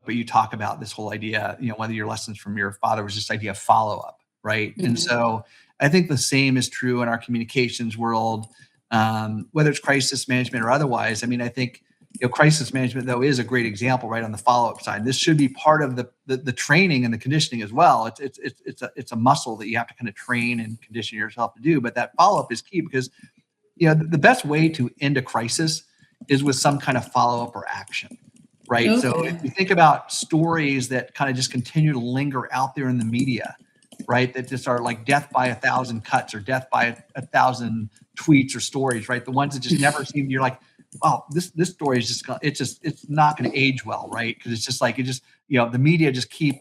but you talk about this whole idea, one of your lessons from your father was this idea of follow up, right? And Mhm. so I think the same is true in our communications world, whether it's crisis management or otherwise. I mean, I think crisis management though is a great example, right, on the follow up side. This should be part of the training and the conditioning as well. It's a muscle that you have to kind of train and condition yourself to do. But that follow up is key because the best way to end a crisis is with some kind of follow up or action, right? So if Okay. you think about stories that kind of just continue to linger out there in the media, right, that just are like death by 1,000 cuts or death by 1,000 tweets or stories, right? The ones that just never seem, you're like, wow, this story is just it's not going to age well, right? Because it's just like the media just keep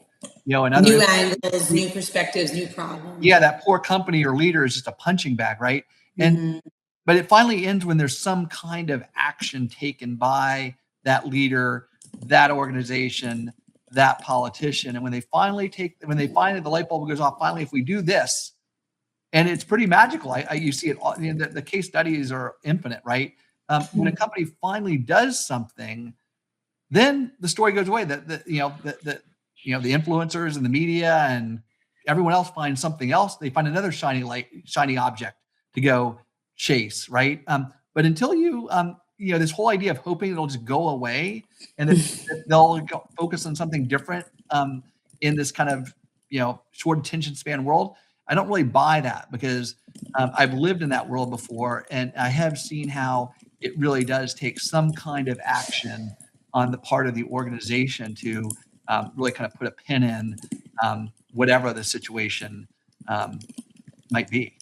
another New angles, new perspectives, new problems. yeah, that poor company or leader is just a punching bag, right? And Mhm. but it finally ends when there's some kind of action taken by that leader, that organization, that politician. And when they finally the light bulb goes off, finally, if we do this, and it's pretty magical. You see it all, the case studies are infinite, right? When a company finally does something, then the story goes away. The influencers and the media and everyone else finds something else. They find another shiny object to go chase, right? But until this whole idea of hoping it'll just go away and that they'll focus on something different in this kind of short attention span world, I don't really buy that because I've lived in that world before, and I have seen how it really does take some kind of action on the part of the organization to really kind of put a pin in whatever the situation might be.